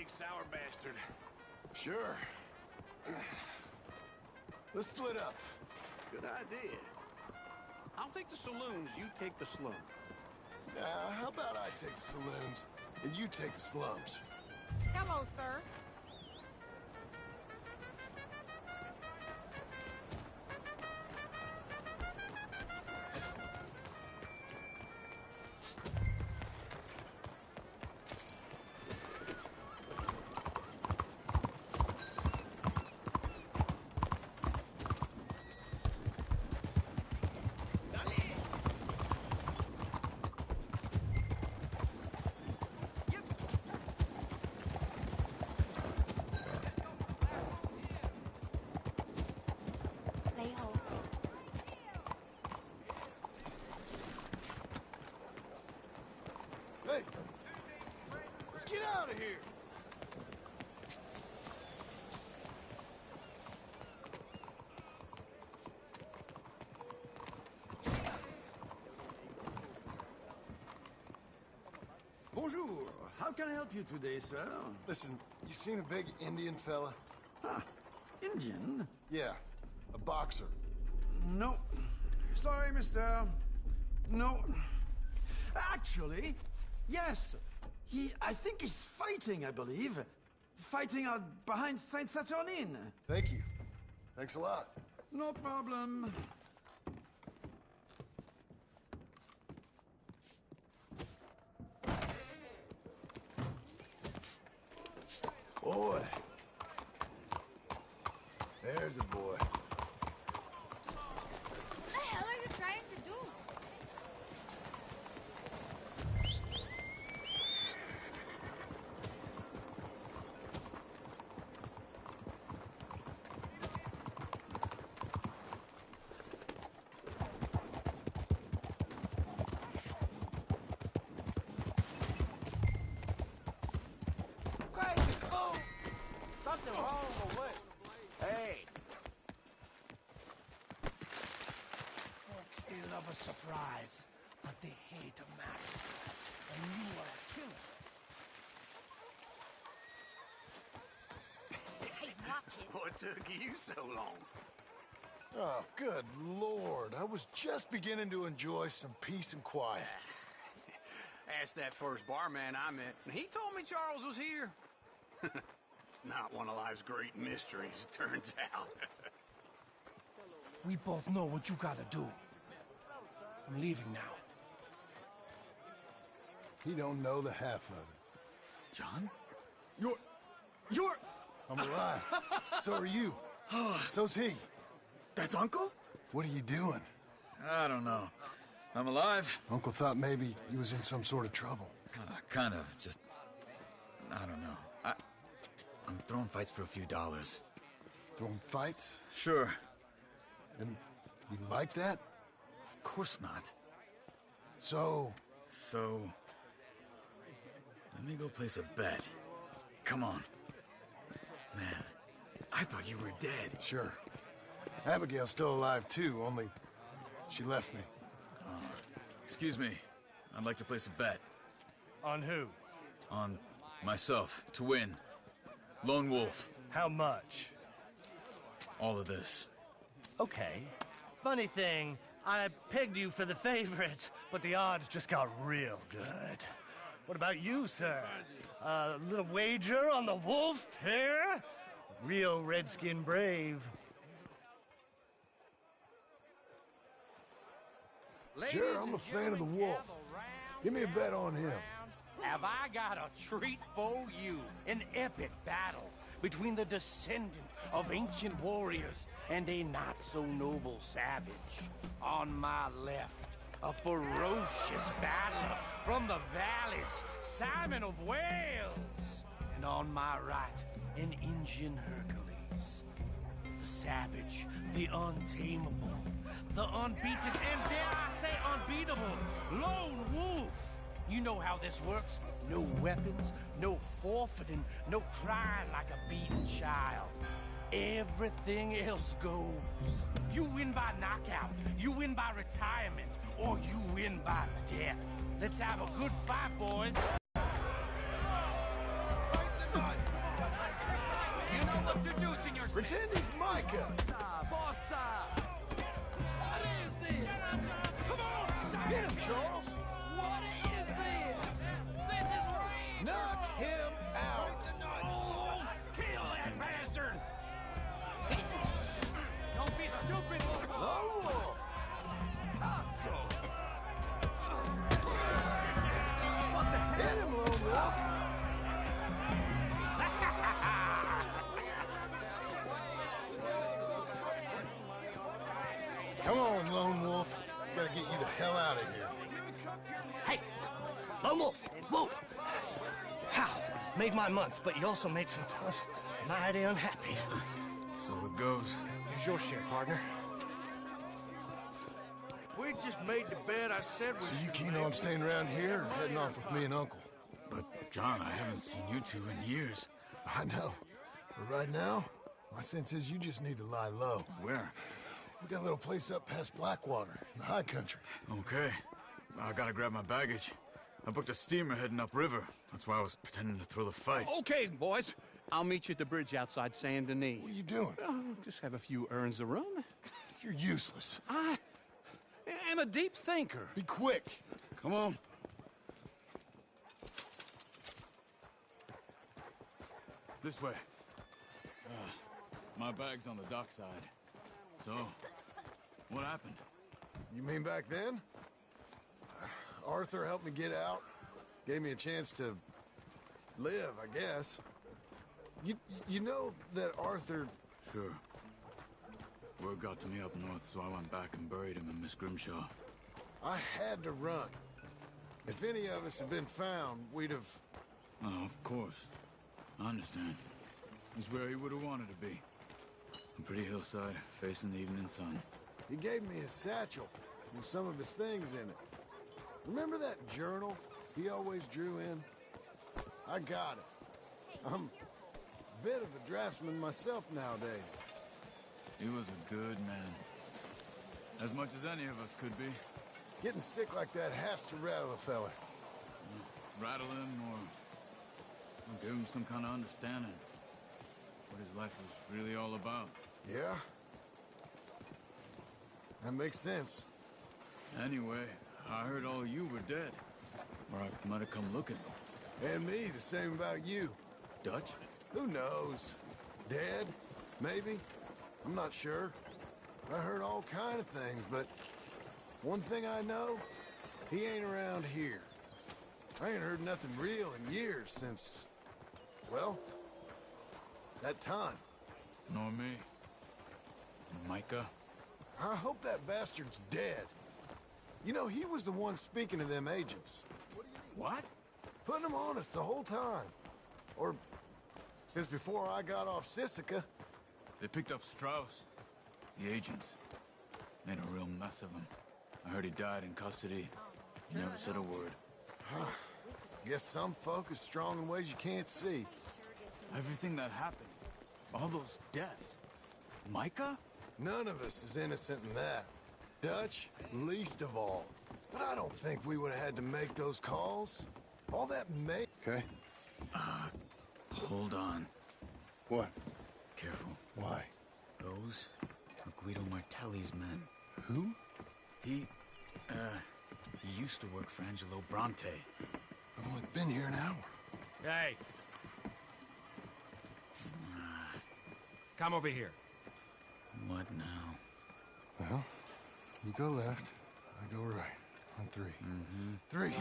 big sour bastard. Sure. Let's split up. Good idea. I'll take the saloons, you take the slums. How about I take the saloons, and you take the slums? Hello, sir. Hey! Let's get out of here! Bonjour. How can I help you today, sir? Listen, you seen a big Indian fella? Ah, Indian? Yeah, a boxer. No. Sorry, mister. No. Actually, yes. I think he's fighting, I believe. Fighting out behind Saint Saturnine. Thank you. Thanks a lot. No problem. Boy. There's a boy. What the hell are you trying to do? Something wrong or what? Hey! Folks, they love a surprise, but they hate a massacre. And you are a killer. Hey, watch it. What took you so long? Oh, good Lord. I was just beginning to enjoy some peace and quiet. Asked that first barman I met, and he told me Charles was here. Not one of life's great mysteries, it turns out. We both know what you gotta do. I'm leaving now. He don't know the half of it. John? You're... I'm alive. So are you. So's he. That's Uncle? What are you doing? I don't know. I'm alive. Uncle thought maybe he was in some sort of trouble. Kind of. Just... I don't know. I'm throwing fights for a few dollars. Throwing fights? Sure. And you like that? Of course not. So, let me go place a bet. Come on. Man, I thought you were dead. sure. Abigail's still alive too, only she left me. Excuse me. I'd like to place a bet. On who? On myself, to win. Lone Wolf. How much? All of this. Okay. Funny thing, I pegged you for the favorite, but the odds just got real good. What about you, sir? A little wager on the wolf here? Real redskin brave. Sure, I'm a fan of the wolf. Give me a bet on him. Have I got a treat for you? An epic battle between the descendant of ancient warriors and a not-so-noble savage. On my left, a ferocious battler from the valleys, Simon of Wales. And on my right, an Indian Hercules. The savage, the untamable, the unbeaten, and dare I say unbeatable, Lone Wolf. You know how this works. No weapons, no forfeiting, no crying like a beaten child. Everything else goes. You win by knockout, you win by retirement, or you win by death. Let's have a good fight, boys. Fight the odds. introducing yourself. Pretend he's Micah. What is this? Come on, son. Get him, Charles. What is this? This is rain. Knock him out. Oh, kill that bastard. Don't be stupid, Lone Lone Wolf. Hit him, Lone Wolf. Come on, Lone Wolf. Gotta get you the hell out of here. Hey, Lone Wolf, whoa! How? Made my month, but you also made some fellas mighty unhappy. So it goes. Here's your share, partner. If we just made the bed I said we So you should keen make. on staying around here or heading off with me and Uncle? But, John, I haven't seen you two in years. I know. But right now, my sense is you just need to lie low. Where? We got a little place up past Blackwater, in the high country. Okay. I gotta grab my baggage. I booked a steamer heading upriver. That's why I was pretending to throw the fight. Okay, boys. I'll meet you at the bridge outside Saint Denis. What are you doing? Oh, just have a few errands to run. You're useless. I am a deep thinker. Be quick. Come on. This way. My bag's on the dockside. So, what happened? You mean back then? Arthur helped me get out. Gave me a chance to live, I guess. You know that Arthur... Sure. Word got to me up north, so I went back and buried him in Miss Grimshaw. I had to run. If any of us had been found, we'd have... Oh, of course. I understand. He's where he would have wanted to be. A pretty hillside, facing the evening sun. He gave me his satchel with some of his things in it. Remember that journal he always drew in? I got it. I'm a bit of a draftsman myself nowadays. He was a good man. As much as any of us could be. Getting sick like that has to rattle a fella. Rattle him or give him some kind of understanding. What his life was really all about. Yeah? That makes sense. Anyway, I heard all you were dead. Or I might have come looking. And me, the same about you. Dutch? Who knows? Dead? Maybe? I'm not sure. I heard all kind of things, but one thing I know, he ain't around here. I ain't heard nothing real in years since, well, that time. Nor me. Micah? I hope that bastard's dead. You know, he was the one speaking to them agents. What? Putting them on us the whole time. Or since before I got off Sisika. They picked up Strauss. The agents. Made a real mess of him. I heard he died in custody. He never said a word. Guess some folk is strong in ways you can't see. Everything that happened. All those deaths. Micah? None of us is innocent in that. Dutch, least of all. But I don't think we would have had to make those calls. All that Okay. Hold on. What? Careful. Why? Those are Guido Martelli's men. Who? He used to work for Angelo Bronte. I've only been here an hour. Hey. Come over here. What now? Well, you go left, I go right. On three. Three.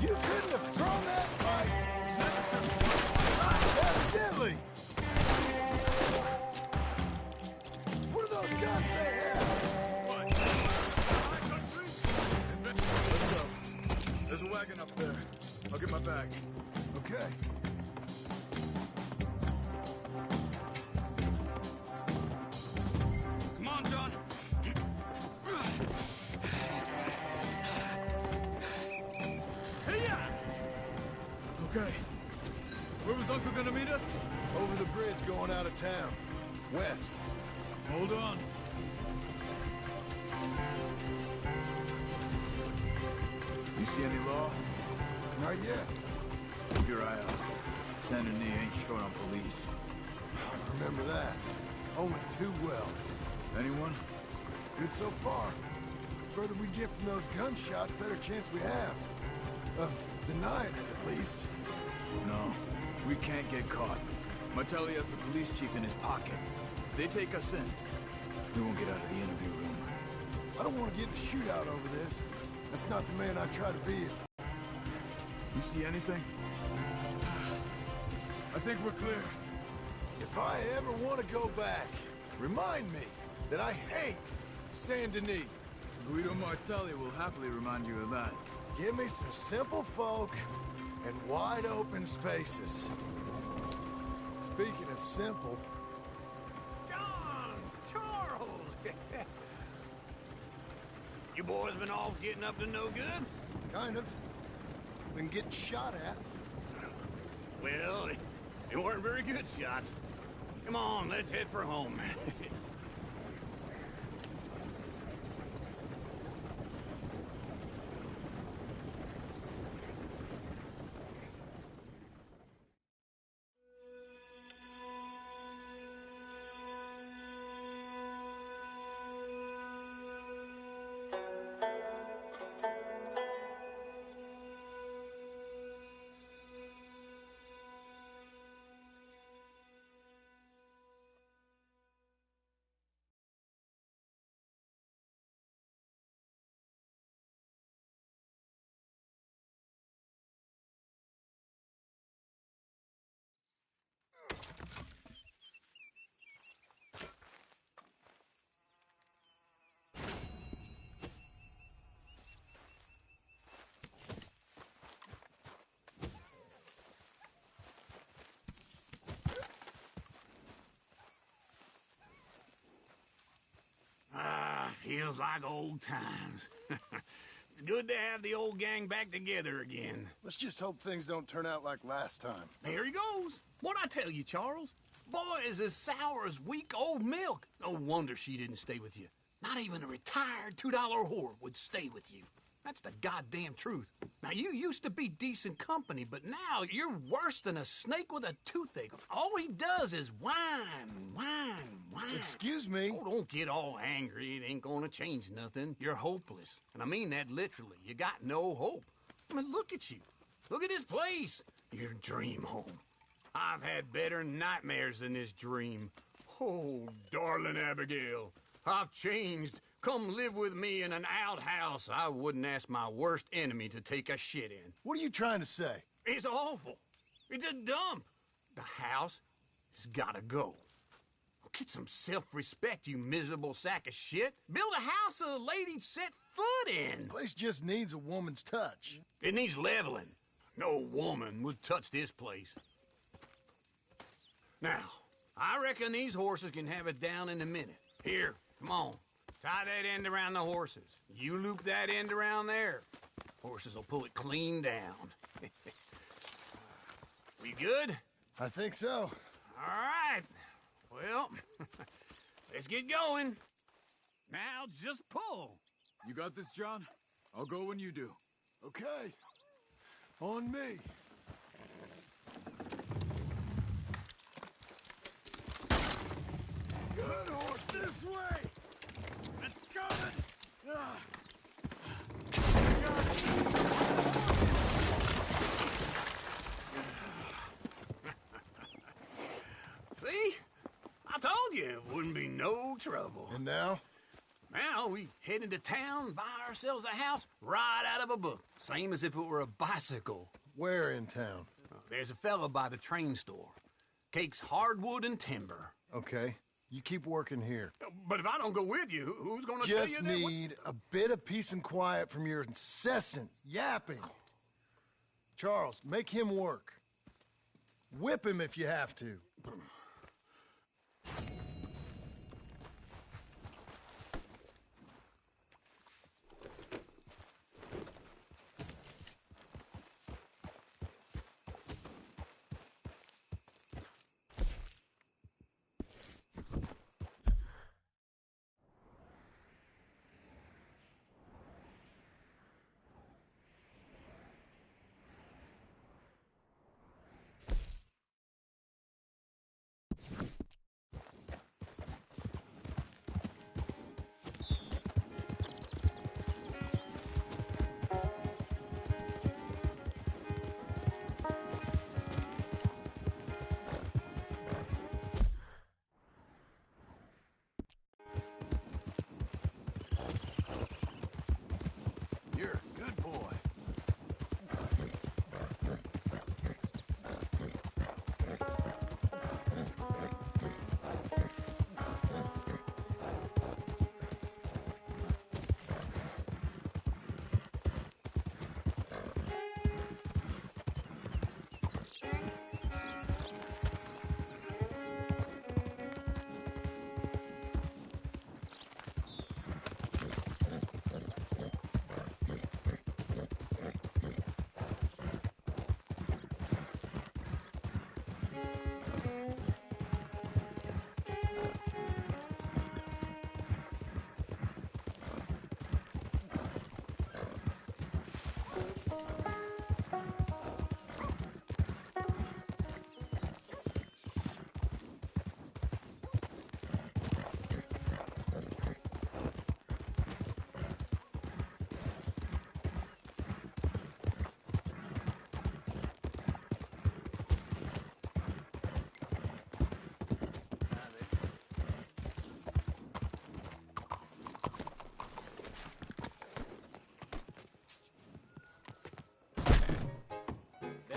You couldn't have thrown that fight. Evidently. What are those guns they have? Let's go. There's a wagon up there. I'll get my bag. Okay. Come on, John. Okay. Where was Uncle gonna meet us? Over the bridge going out of town. West. Hold on. You see any law? Not yet. Keep your eye out. Saint Denis ain't short on police. I remember that. Only too well. Anyone? Good so far. The further we get from those gunshots, better chance we have. Of denying it, at least. No, we can't get caught. Martelli has the police chief in his pocket. If they take us in, we won't get out of the interview room. I don't want to get in a shootout over this. That's not the man I try to be. You see anything? I think we're clear. If I ever want to go back, remind me that I hate Saint Denis. Guido Martelli will happily remind you of that. Give me some simple folk and wide open spaces. Speaking of simple, John! Charles! You boys been off getting up to no good? kind of. Been getting shot at. Well, they weren't very good shots. Come on, let's head for home. Feels like old times. It's good to have the old gang back together again. Let's just hope things don't turn out like last time. There he goes. What'd I tell you, Charles? Boy is as sour as week-old milk. No wonder she didn't stay with you. Not even a retired $2 whore would stay with you. That's the goddamn truth. Now, you used to be decent company, but now you're worse than a snake with a toothache. All he does is whine, whine, whine. Excuse me? Oh, don't get all angry. It ain't gonna change nothing. You're hopeless. And I mean that literally. You got no hope. I mean, look at you. Look at this place. Your dream home. I've had better nightmares than this dream. Oh, darling Abigail, I've changed. Come live with me in an outhouse I wouldn't ask my worst enemy to take a shit in. What are you trying to say? It's awful. It's a dump. The house has gotta go. Get some self-respect, you miserable sack of shit. Build a house a lady'd set foot in. The place just needs a woman's touch. It needs leveling. No woman would touch this place. Now, I reckon these horses can have it down in a minute. Here, come on. Tie that end around the horses. You loop that end around there. Horses will pull it clean down. We good? I think so. All right. Well, let's get going. Now just pull. You got this, John? I'll go when you do. Okay. On me. Good horse, this way! It's coming! See? I told you it wouldn't be no trouble. And now? Now we head into town, buy ourselves a house right out of a book. Same as if it were a bicycle. Where in town? There's a fella by the train store. Cakes hardwood and timber. Okay. You keep working here. But if I don't go with you, who's gonna tell you Just that? need a bit of peace and quiet from your incessant yapping. Charles, make him work. Whip him if you have to.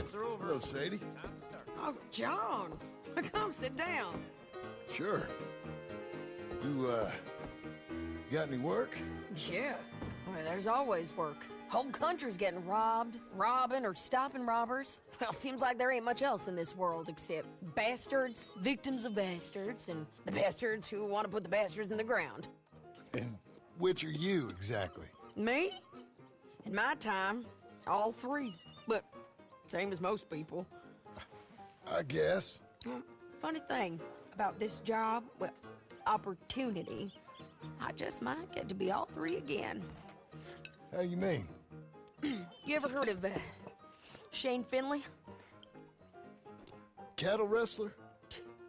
Bets are over. Hello, Sadie. Oh, John. Come sit down. Sure. You got any work? Yeah. Well, there's always work. Whole country's getting robbed, robbing, or stopping robbers. Well, seems like there ain't much else in this world except bastards, victims of bastards, and the bastards who want to put the bastards in the ground. And which are you, exactly? Me? In my time, all three. But same as most people. I guess. Funny thing about this job, well, opportunity, I just might get to be all three again. How you mean? You ever heard of Shane Finley? Cattle wrestler?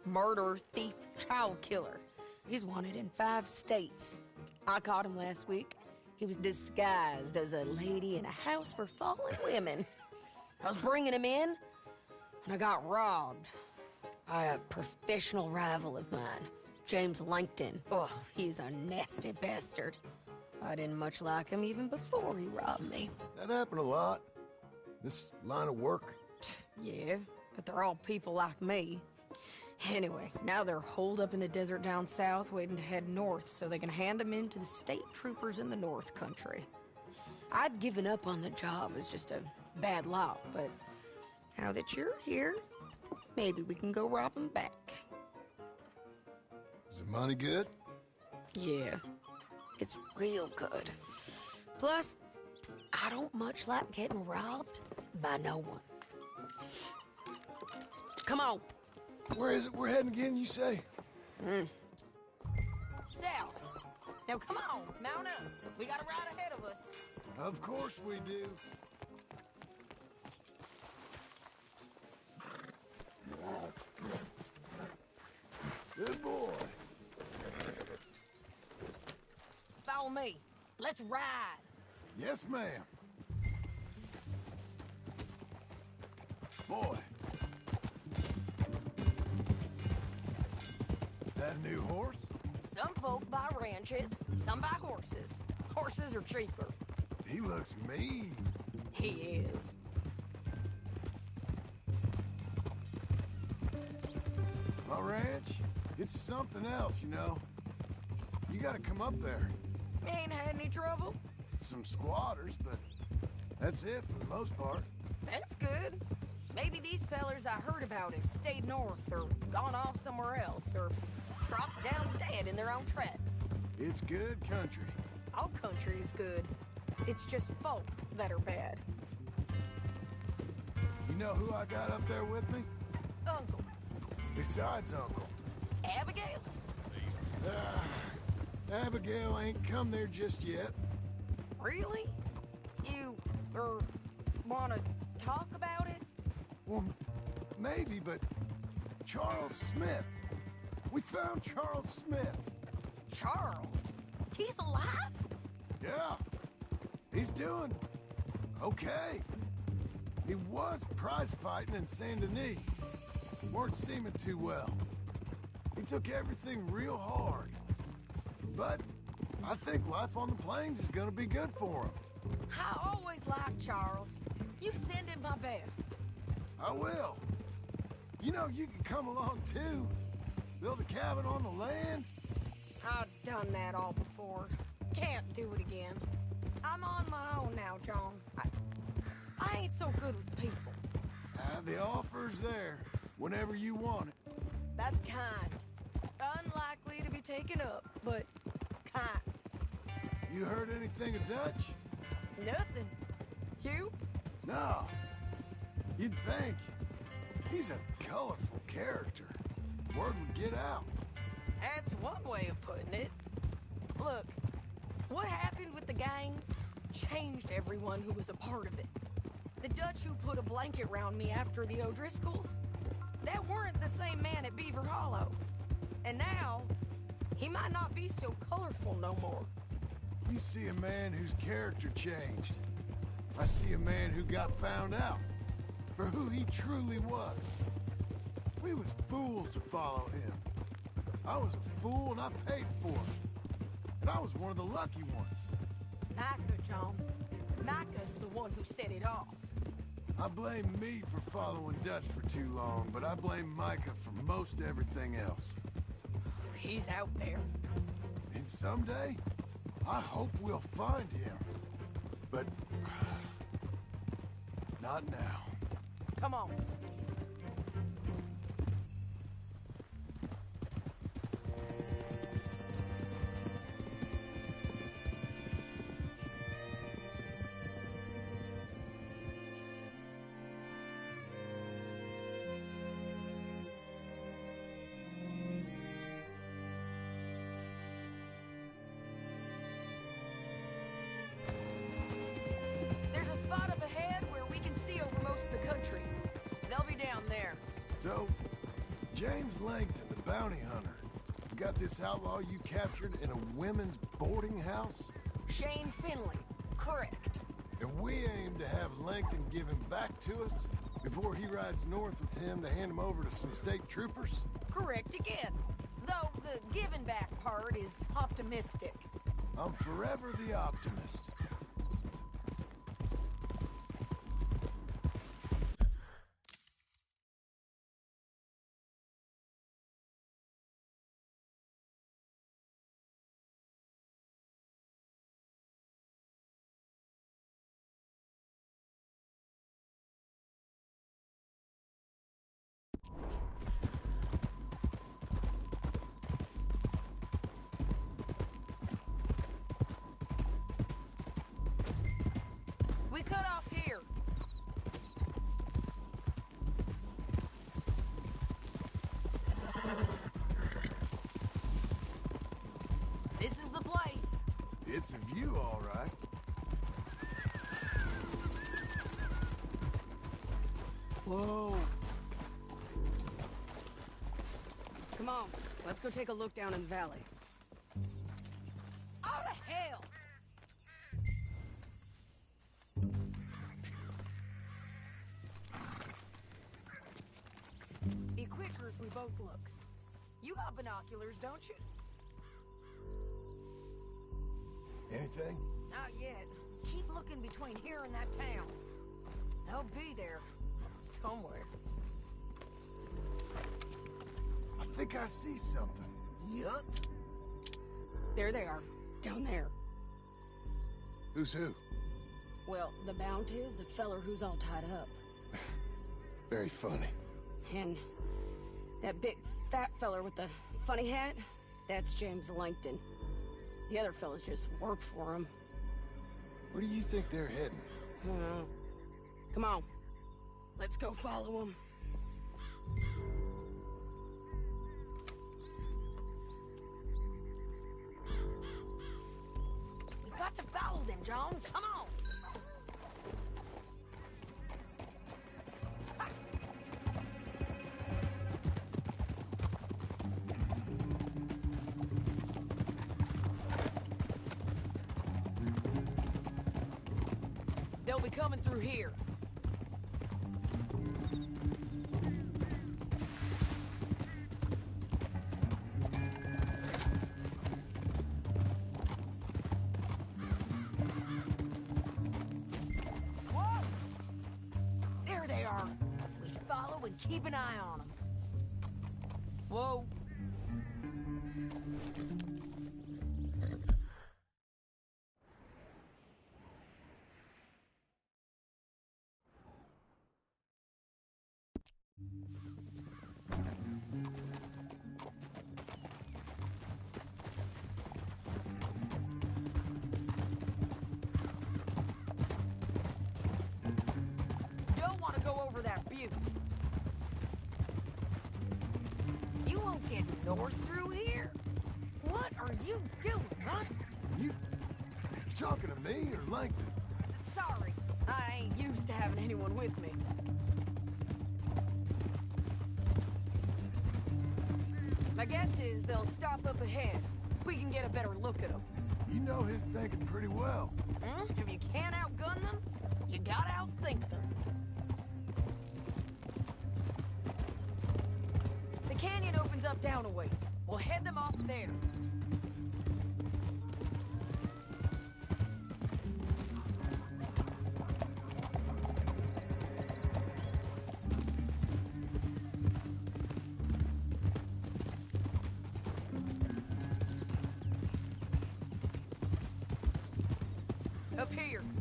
Murderer, thief, child killer. He's wanted in 5 states. I caught him last week. He was disguised as a lady in a house for fallen women. I was bringing him in, and I got robbed by a professional rival of mine, James Langton. Oh, he's a nasty bastard. I didn't much like him even before he robbed me. That happened a lot. This line of work. Yeah, but they're all people like me. Anyway, now they're holed up in the desert down south, waiting to head north so they can hand them in to the state troopers in the north country. I'd given up on the job as just a bad lot, but now that you're here, maybe we can go rob them back. Is the money good? Yeah, it's real good. Plus, I don't much like getting robbed by no one. Come on. Where is it we're heading again, you say? South. Now come on, mount up. We got a ride ahead of us. Of course we do. Good boy. Follow me. Let's ride. Yes, ma'am. Boy. That a new horse? Some folk buy ranches, some buy horses. Horses are cheaper. He looks mean. He is. My ranch, it's something else, you know. You gotta come up there. Ain't had any trouble? Some squatters, but that's it for the most part. That's good. Maybe these fellers I heard about have stayed north or gone off somewhere else or dropped down dead in their own tracks. It's good country. All country is good. It's just folk that are bad. You know who I got up there with me? Uncle. Besides Uncle. Abigail? Abigail ain't come there just yet. Really? You, wanna talk about it? Well, maybe, but Charles Smith. We found Charles Smith. Charles? He's alive? Yeah. He's doing okay. He was prize fighting in Saint Denis. Weren't seeming too well. He took everything real hard. But I think life on the plains is gonna be good for him. I always liked Charles. You send him my best. I will. You know, you can come along too. Build a cabin on the land. I've done that all before. Can't do it again. I'm on my own now, John. I ain't so good with people. The offer's there whenever you want it. That's kind. Unlikely to be taken up, but kind. You heard anything of Dutch? Nothing. You? No. You'd think. He's a colorful character. Word would get out. That's one way of putting it. Look, what happened with the gang changed everyone who was a part of it. The Dutch who put a blanket around me after the O'Driscolls, that weren't the same man at Beaver Hollow. And now, he might not be so colorful no more. You see a man whose character changed. I see a man who got found out for who he truly was. We was fools to follow him. I was a fool and I paid for it. And I was one of the lucky ones. Micah, John. Micah's the one who set it off. I blame me for following Dutch for too long, but I blame Micah for most everything else. He's out there. And someday, I hope we'll find him. But... not now. Come on. There's a spot up ahead where we can see over most of the country. They'll be down there. So, James Langton, the bounty hunter, has got this outlaw you captured in a women's boarding house? Shane Finley. Correct. And we aim to have Langton give him back to us before he rides north with him to hand him over to some state troopers? Correct again. Though the giving back part is optimistic. I'm forever the optimist. We cut off here. This is the place. It's a view, all right. Whoa. Come on, let's go take a look down in the valley. Oh, to hell! Be quicker if we both look. You got binoculars, don't you? Anything? Not yet. Keep looking between here and that town. They'll be there. Somewhere. I think I see something. Yup. There they are. Down there. Who's who? Well, the bounty is the feller who's all tied up. Very funny. And that big fat feller with the funny hat, that's James Langton. The other fellas just work for him. Where do you think they're heading? Come on. Let's go follow him. We got to follow them, John. Come on. They'll be coming through here. Whoa! There they are. We follow and keep an eye on them. Whoa. Don't want to go over that butte. You won't get north through here. What are you doing, huh? You talking to me or Langton? Sorry, I ain't used to having anyone with me. My guess is they'll stop up ahead. We can get a better look at them. You know his thinking pretty well. If you can't outgun them, you gotta outthink them. The canyon opens up down a ways. We'll head them off there.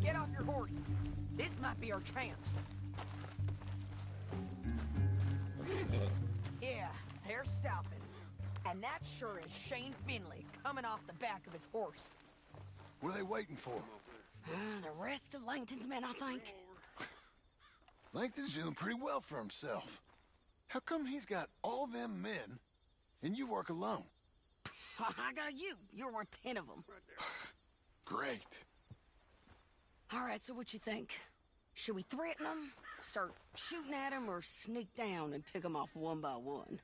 Get off your horse. This might be our chance. Yeah, they're stopping. And that sure is Shane Finley coming off the back of his horse. What are they waiting for? The rest of Langton's men, I think. Langton's doing pretty well for himself. How come he's got all them men, and you work alone? I got you. You're worth 10 of them. Great. All right, so what you think? Should we threaten them, start shooting at them, or sneak down and pick them off one by one?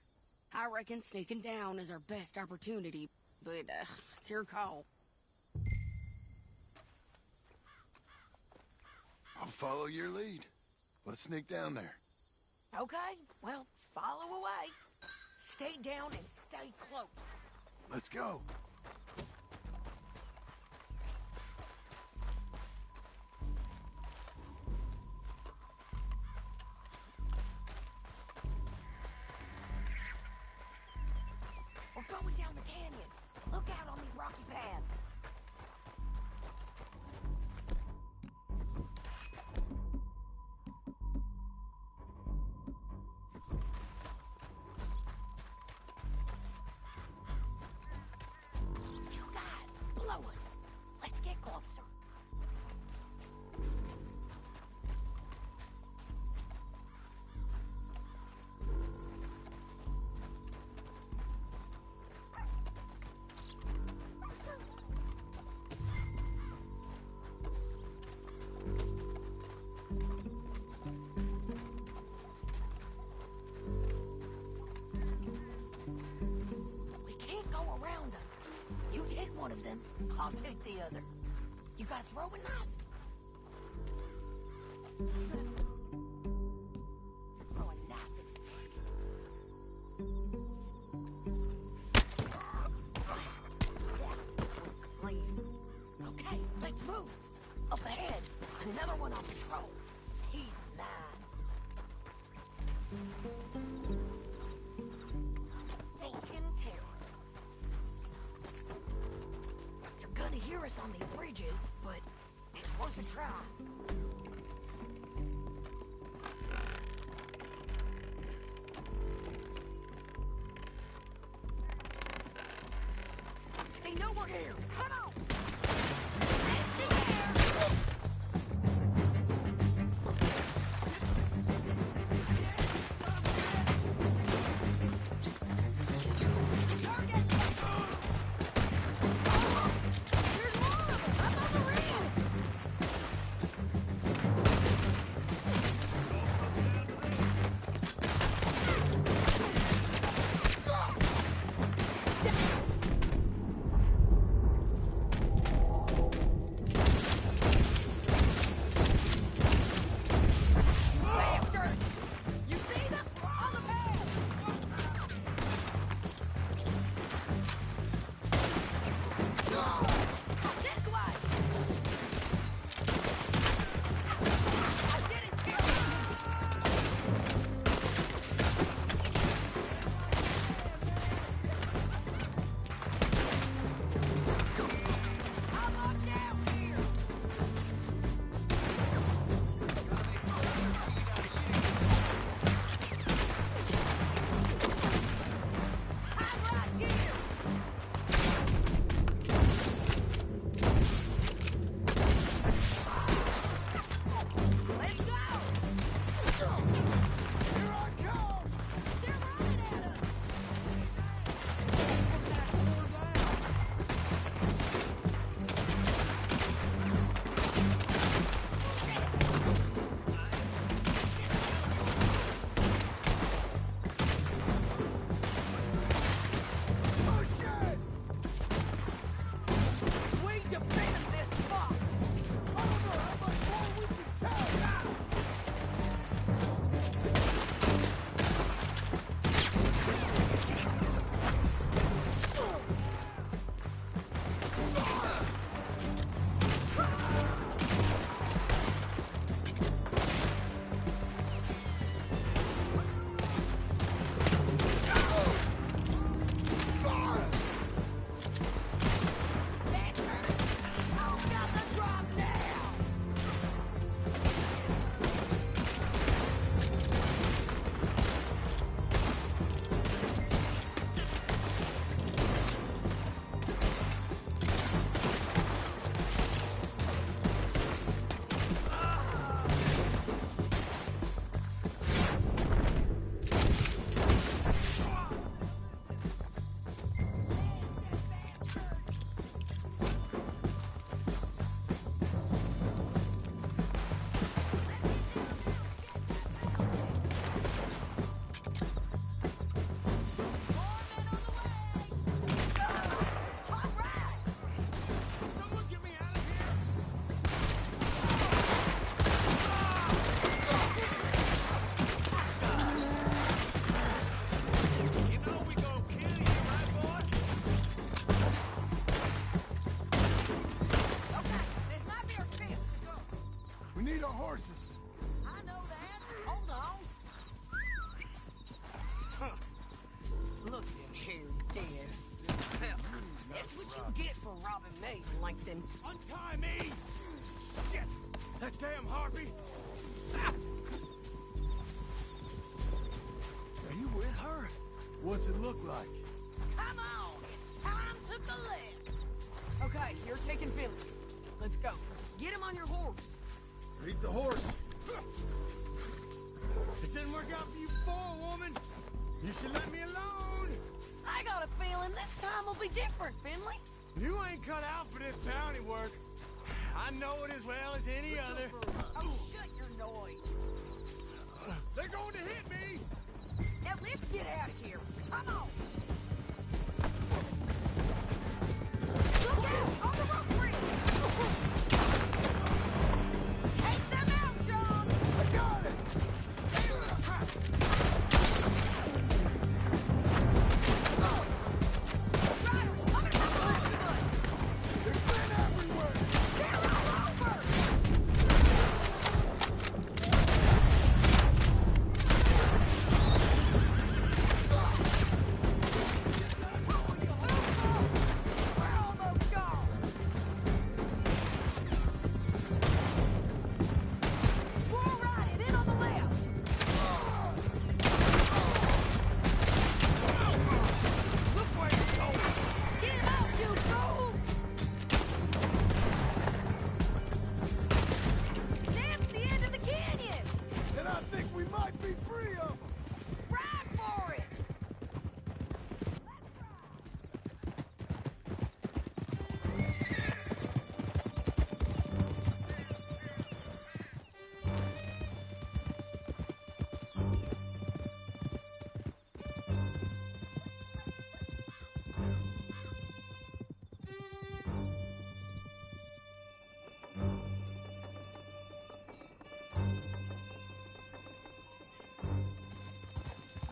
I reckon sneaking down is our best opportunity, but it's your call. I'll follow your lead. Let's sneak down there. Okay, well, follow away. Stay down and stay close. Let's go. We're going down the canyon. Look out on these rocky paths. You guys, blow us. Let's get closer. We can't go around them. You take one of them, I'll take the other. You gotta throw a knife. Throw a knife in his face. That was clean. Okay, let's move. Up ahead, another one on patrol. He's mine. Taken care of. They're gonna hear us on these bridges, but it's worth a try. They know we're here. Come on! Get there! Target! There's more of them! Up on the rim! Look at him here, dead. Well, that's what you get for robbing me, Langton. Untie me! Shit! That damn harpy! Ah! Are you with her? What's it look like? Come on, it's time to the left. Okay, you're taking Finley. Let's go. Get him on your horse. Beat the horse. It didn't work out for you before, woman. You should let me alone. I got a feeling this time will be different, Finley. You ain't cut out for this bounty work. I know it as well as any other. Oh, shut your noise. They're going to hit me. Now let's get out of here. Come on. Look out! On the rope bridge! Take them out, John! I got it! Riders coming from the left of us! There's men everywhere! They're all over! We're almost gone! We're all riding in on the left! Look where you're going. Get out, you fools! That's the end of the canyon! And I think we might be free of them! Ride for it!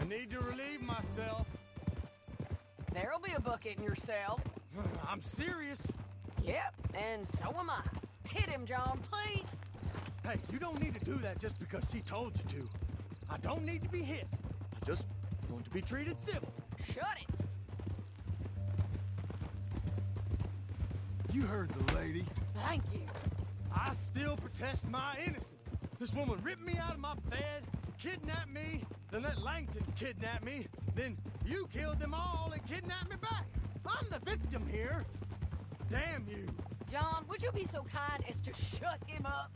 I need to relieve myself. There'll be a bucket in your cell. I'm serious. Yep, and so am I. Hit him, John, please. Hey, you don't need to do that just because she told you to. I don't need to be hit. I just want to be treated civil. Shut it. You heard the lady. Thank you. I still protest my innocence. This woman ripped me out of my bed, kidnapped me, then let Langton kidnap me, then you killed them all and kidnapped me back. I'm the victim here. Damn you. John, would you be so kind as to shut him up?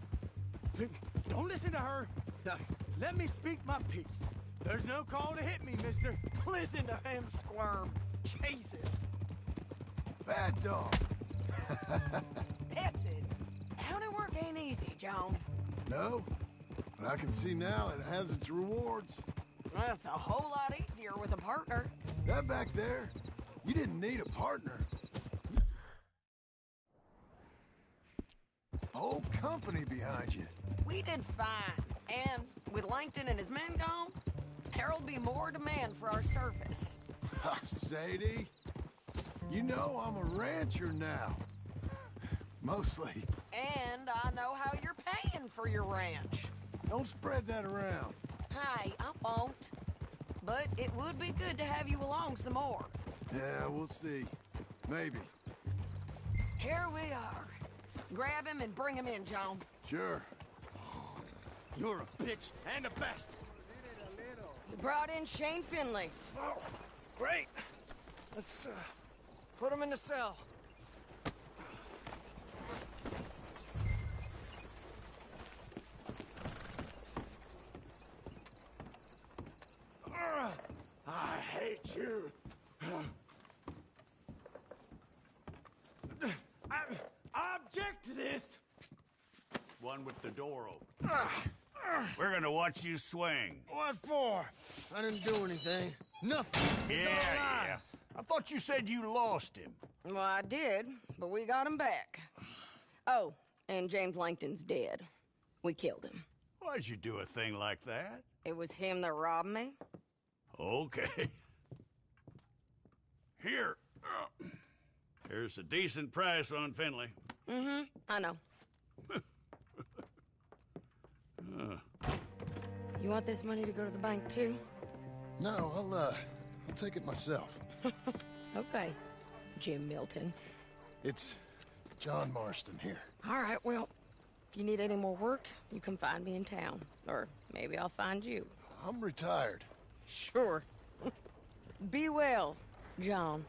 Don't listen to her. Now, let me speak my piece. There's no call to hit me, mister. Listen to him squirm. Jesus. Bad dog. That's it. County work ain't easy, John. No, but I can see now it has its rewards. That's a whole lot easier with a partner. That back there, you didn't need a partner. Whole company behind you. We did fine. And with Langton and his men gone, there'll be more demand for our service. Sadie, you know I'm a rancher now. Mostly. And I know how you're paying for your ranch. Don't spread that around. Hey, I won't. But it would be good to have you along some more. Yeah, we'll see. Maybe. Here we are. Grab him and bring him in, John. Sure. You're a bitch and a bastard. You brought in Shane Finley. Oh, great. Let's, put him in the cell. I hate you. I object to this. One with the door open. We're gonna watch you swing. What for? I didn't do anything. Nothing. It's all lies. I thought you said you lost him. Well, I did, but we got him back. Oh, and James Langton's dead. We killed him. Why'd you do a thing like that? It was him that robbed me. Okay. Here. Here's a decent price on Finley. Mm-hmm, I know. You want this money to go to the bank, too? No, I'll take it myself. Okay, Jim Milton. It's John Marston here. All right, well, if you need any more work, you can find me in town. Or maybe I'll find you. I'm retired. Sure. Be well, John.